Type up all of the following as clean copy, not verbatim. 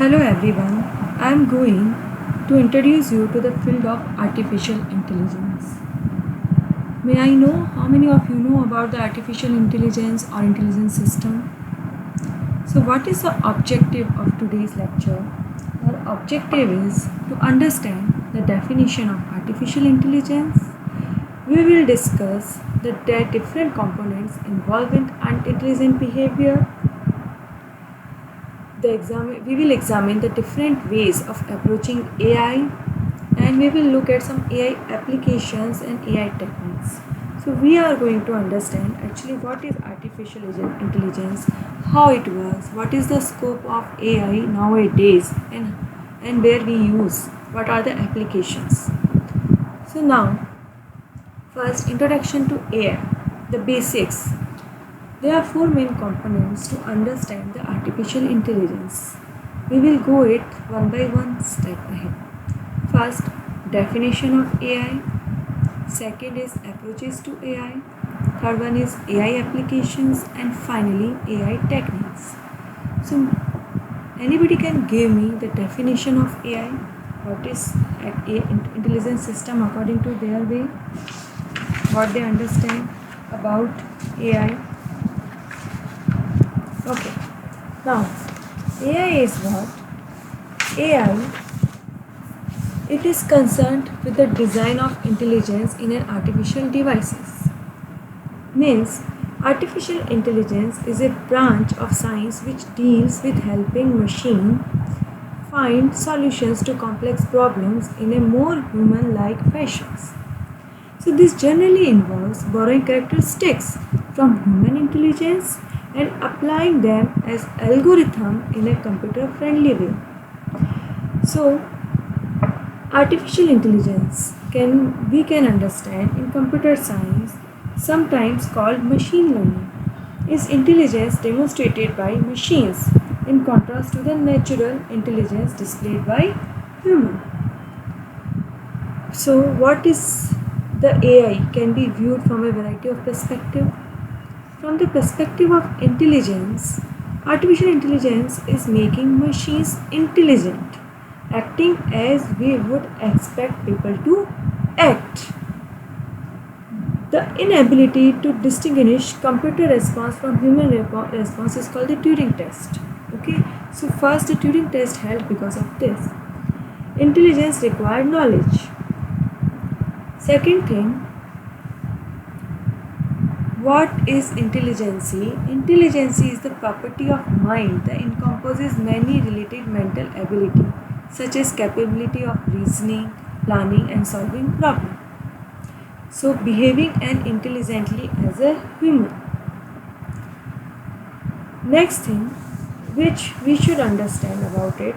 Hello everyone, I am going to introduce you to the field of artificial intelligence. May I know how many of you know about the artificial intelligence or intelligence system? So what is the objective of today's lecture? Our objective is to understand the definition of artificial intelligence. We will discuss the different components involved in intelligent behavior. We will examine the different ways of approaching AI, and we will look at some AI applications and AI techniques. So we are going to understand actually what is artificial intelligence, how it works, what is the scope of AI nowadays, and where we use, what are the applications. So now, first introduction to AI, the basics. There are four main components to understand the artificial intelligence. We will go it one by one step ahead. First, definition of AI. Second is approaches to AI. Third one is AI applications, and finally AI techniques. So anybody can give me the definition of AI? What is an intelligence system according to their way? What they understand about AI? Okay, now AI is what? AI, it is concerned with the design of intelligence in an artificial devices. Means artificial intelligence is a branch of science which deals with helping machine find solutions to complex problems in a more human-like fashions. So this generally involves borrowing characteristics from human intelligence and applying them as algorithm in a computer friendly way. So artificial intelligence we can understand in computer science, sometimes called machine learning, is intelligence demonstrated by machines in contrast to the natural intelligence displayed by human. So what is the AI can be viewed from a variety of perspectives. From the perspective of intelligence, artificial intelligence is making machines intelligent, acting as we would expect people to act. The inability to distinguish computer response from human response is called the Turing test. Okay, so first the Turing test held because of this. Intelligence required knowledge. Second thing, what is intelligence? Intelligence is the property of mind that encompasses many related mental ability, such as capability of reasoning, planning and solving problems. So behaving and intelligently as a human. Next thing which we should understand about it,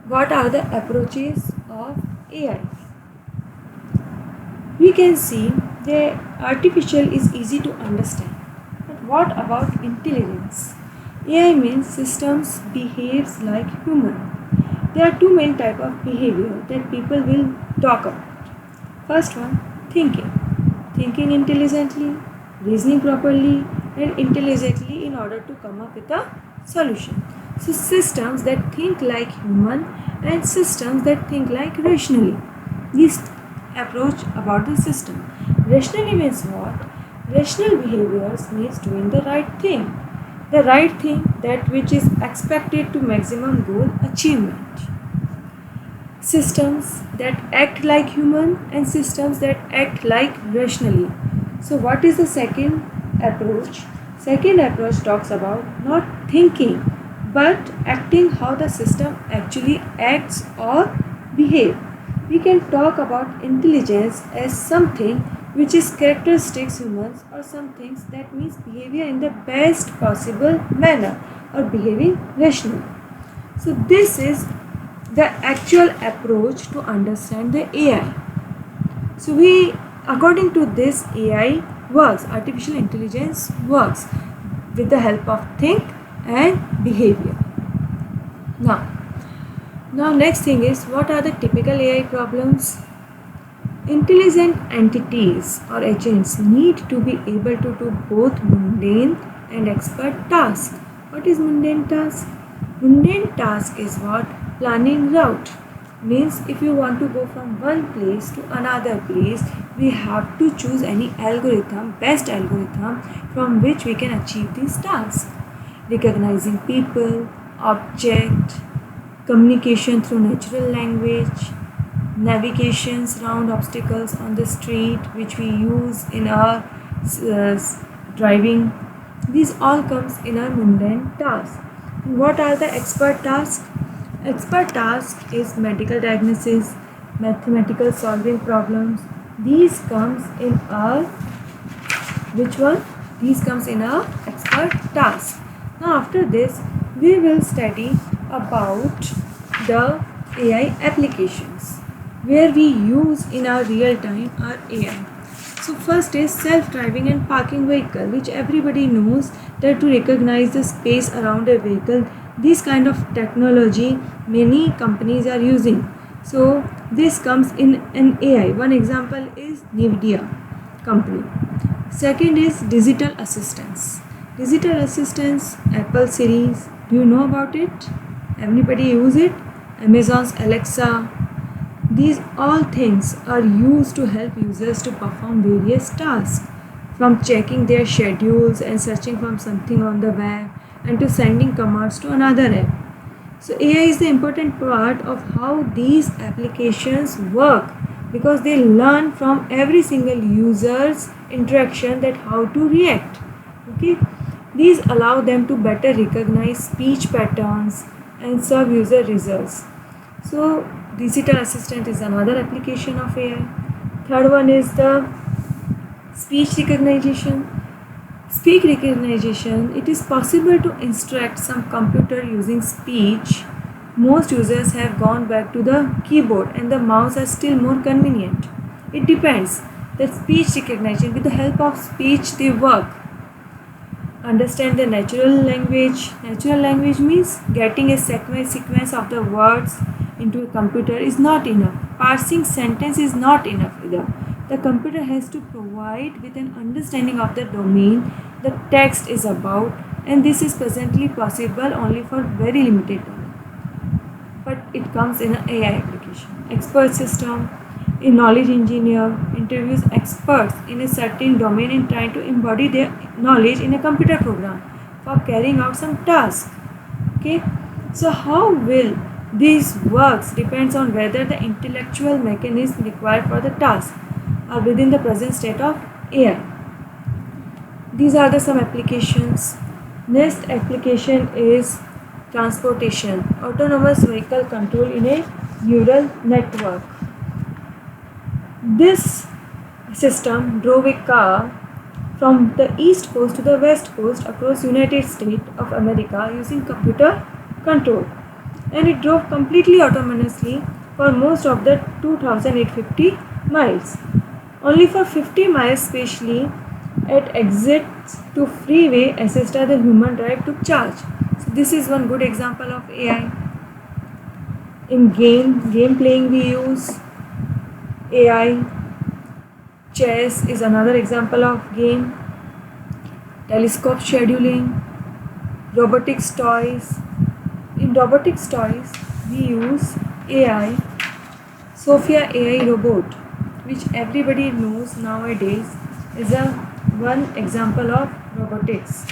what are the approaches of AI? We can see the artificial is easy to understand. But what about intelligence? AI means systems behaves like human. There are two main type of behavior that people will talk about. First one, thinking. Thinking intelligently, reasoning properly and intelligently in order to come up with a solution. So systems that think like human and systems that think like rationally. These approach about the system. Rationally means what? Rational behaviors means doing the right thing. The right thing, that which is expected to maximum goal achievement. Systems that act like human and systems that act like rationally. So what is the second approach? Second approach talks about not thinking but acting how the system actually acts or behave. We can talk about intelligence as something which is characteristics humans or some things that means behavior in the best possible manner or behaving rationally. So this is the actual approach to understand the AI. So according to this, AI works, artificial intelligence works with the help of think and behavior. Now next thing is, what are the typical AI problems? Intelligent entities or agents need to be able to do both mundane and expert task. What is mundane task? Mundane task is what? Planning route. Means if you want to go from one place to another place, we have to choose any algorithm, best algorithm from which we can achieve this task. Recognizing people, object, communication through natural language, navigations around obstacles on the street which we use in our driving. These all comes in our mundane task. What are the expert tasks? Expert task is medical diagnosis, mathematical solving problems. These comes in our which one? These comes in our expert task. Now after this we will study about the AI applications where we use in our real time our AI. So first is self-driving and parking vehicle, which everybody knows that to recognize the space around a vehicle, this kind of technology many companies are using. So this comes in an AI. One example is Nvidia company. Second is digital assistants. Digital assistants, Apple series. Do you know about it? Everybody use it. Amazon's Alexa. These all things are used to help users to perform various tasks, from checking their schedules and searching for something on the web and to sending commands to another app. So AI is the important part of how these applications work because they learn from every single user's interaction that how to react. Okay, these allow them to better recognize speech patterns and serve user results. So digital assistant is another application of AI. Third one is the speech recognition. Speech recognition, it is possible to instruct some computer using speech. Most users have gone back to the keyboard and the mouse are still more convenient. It depends. That speech recognition, with the help of speech they work. Understand the natural language. Natural language means getting a sequence of the words into a computer is not enough. Parsing sentence is not enough either. The computer has to provide with an understanding of the domain the text is about, and this is presently possible only for very limited domain. But it comes in an AI application. Expert system. A knowledge engineer interviews experts in a certain domain and trying to embody their knowledge in a computer program for carrying out some task. Okay, so how will this works depends on whether the intellectual mechanism required for the task are within the present state of AI. These are the some applications. Next application is transportation, autonomous vehicle control in a neural network. This system drove a car from the east coast to the west coast across United States of America using computer control, and it drove completely autonomously for most of the 2850 miles. Only for 50 miles specially at exits to freeway assisted the human drive took charge. So this is one good example of AI. In game playing we use AI. Chess is another example of game. Telescope scheduling. Robotics toys. In robotics toys we use AI. Sophia AI robot, which everybody knows nowadays, is a one example of robotics.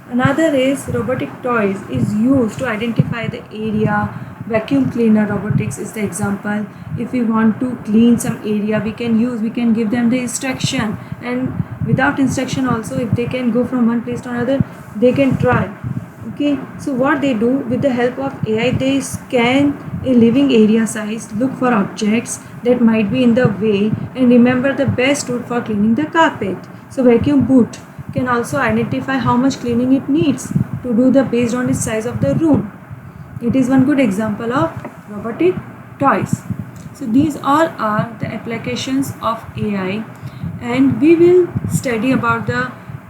Another is robotic toys is used to identify the area. Vacuum cleaner robotics is the example. If we want to clean some area, we can give them the instruction, and without instruction also, if they can go from one place to another, they can try. Okay, so what they do with the help of AI, they scan a living area size, look for objects that might be in the way, and remember the best route for cleaning the carpet. So vacuum boot can also identify how much cleaning it needs to do the based on its size of the room. It is one good example of robotic toys. So these all are the applications of AI, and we will study about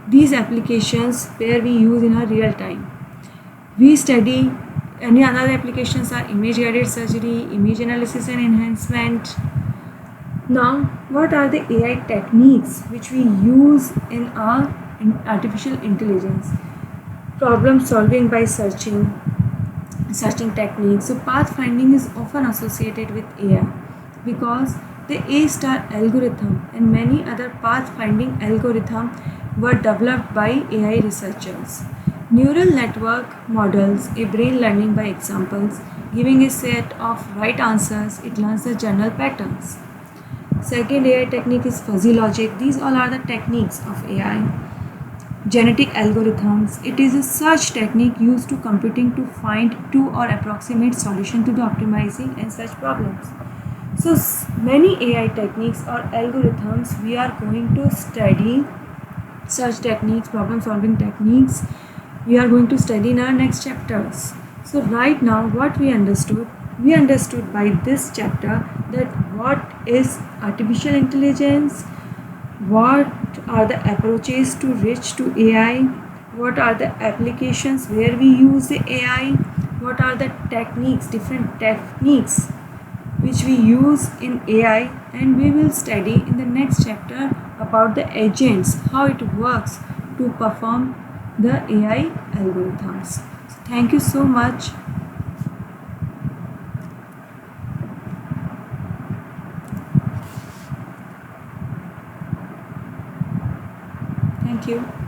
these applications where we use in our real time. We study any other applications are image guided surgery, image analysis and enhancement. Now, what are the AI techniques which we use in our artificial intelligence. Problem solving by searching techniques. So pathfinding is often associated with AI because the A star algorithm and many other pathfinding algorithms were developed by AI researchers. Neural network models a brain learning by examples, giving a set of right answers, it learns the general patterns. Second AI technique is fuzzy logic. These all are the techniques of AI. Genetic algorithms. It is a search technique used to computing to find true or approximate solution to the optimizing and such problems. So many AI techniques or algorithms we are going to study such techniques, problem solving techniques we are going to study in our next chapters. So right now what we understood by this chapter that what is artificial intelligence, what are the approaches to reach to AI, what are the applications where we use the AI, what are the techniques, different techniques which we use in AI, and we will study in the next chapter about the agents, how it works to perform the AI algorithms. So thank you so much. Thank you.